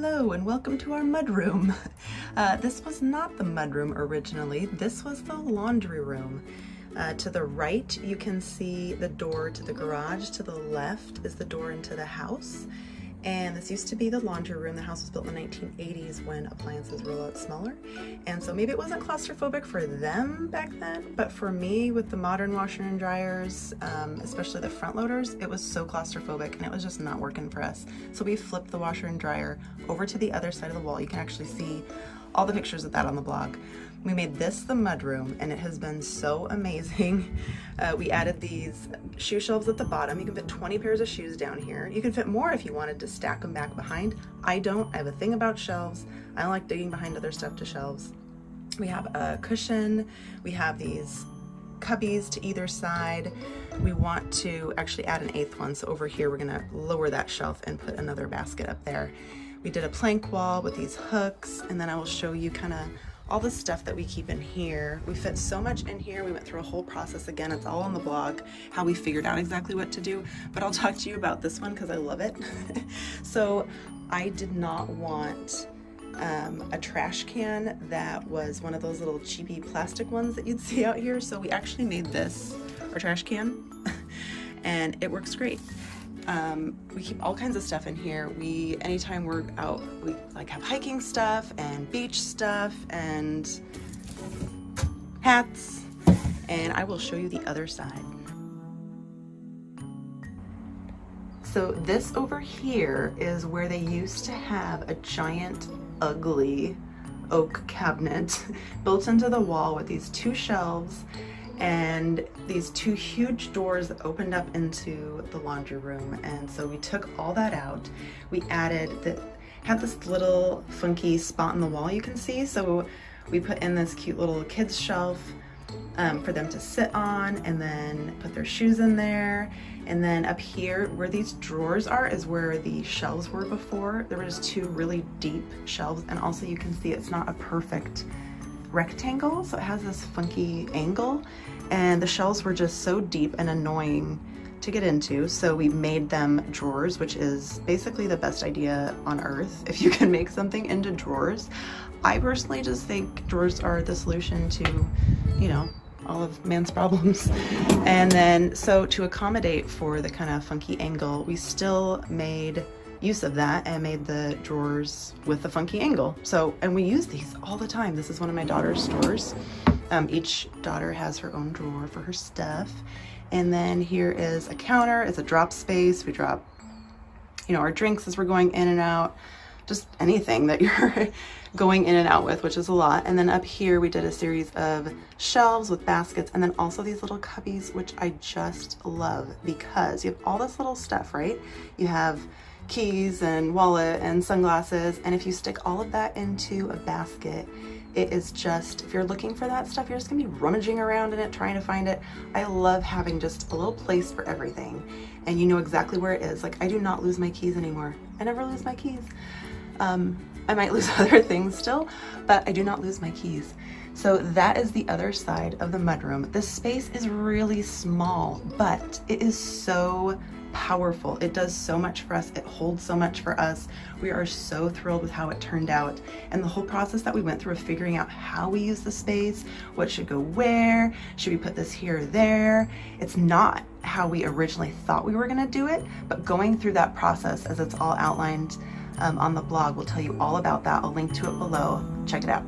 Hello and welcome to our mudroom. This was not the mudroom originally. This was the laundry room. To the right you can see the door to the garage. To the left is the door into the house. And this used to be the laundry room. The house was built in the 1980s when appliances were a lot smaller. And so maybe it wasn't claustrophobic for them back then, but for me with the modern washer and dryers, especially the front loaders, it was so claustrophobic and it was just not working for us. So we flipped the washer and dryer over to the other side of the wall. You can actually see all the pictures of that on the blog. We made this the mudroom and it has been so amazing. We added these shoe shelves at the bottom. You can fit 20 pairs of shoes down here. You can fit more if you wanted to stack them back behind. I don't. I have a thing about shelves. I don't like digging behind other stuff to shelves. We have a cushion. We have these cubbies to either side. We want to actually add an 8th one. So over here, we're gonna lower that shelf and put another basket up there. We did a plank wall with these hooks, and then I will show you kind of all the stuff that we keep in here. We fit so much in here. We went through a whole process again. It's all on the blog, how we figured out exactly what to do, but I'll talk to you about this one because I love it. So I did not want a trash can that was one of those little cheapy plastic ones that you'd see out here. So we actually made this our trash can and it works great. We keep all kinds of stuff in here. Anytime we're out, we like have hiking stuff and beach stuff and hats, and I will show you the other side. So this over here is where they used to have a giant, ugly oak cabinet built into the wall with these 2 shelves and these 2 huge doors that opened up into the laundry room. And so we took all that out. We had this little funky spot in the wall you can see. So we put in this cute little kids shelf for them to sit on and then put their shoes in there. And then up here where these drawers are is where the shelves were before. There were just 2 really deep shelves, and also you can see it's not a perfect rectangle, so it has this funky angle, and the shelves were just so deep and annoying to get into, so we made them drawers, which is basically the best idea on earth if you can make something into drawers. I personally just think drawers are the solution to, you know, all of man's problems. And then so to accommodate for the kind of funky angle, we still made use of that and made the drawers with the funky angle. So, and we use these all the time. This is one of my daughter's drawers. Each daughter has her own drawer for her stuff. And then here is a counter. It's a drop space. We drop, you know, our drinks as we're going in and out, just anything that you're going in and out with, which is a lot. And then up here, we did a series of shelves with baskets, and then also these little cubbies, which I just love because you have all this little stuff, right? You have keys and wallet and sunglasses, and if you stick all of that into a basket, it is just, if you're looking for that stuff, you're just gonna be rummaging around in it trying to find it. I love having just a little place for everything, and you know exactly where it is. Like, I do not lose my keys anymore. I never lose my keys. I might lose other things still, but I do not lose my keys. So that is the other side of the mudroom. This space is really small, but it is so powerful. It does so much for us. It holds so much for us. We are so thrilled with how it turned out, and the whole process that we went through of figuring out how we use the space, what should go where, should we put this here or there. It's not how we originally thought we were going to do it, but going through that process as it's all outlined on the blog will tell you all about that. I'll link to it below. Check it out.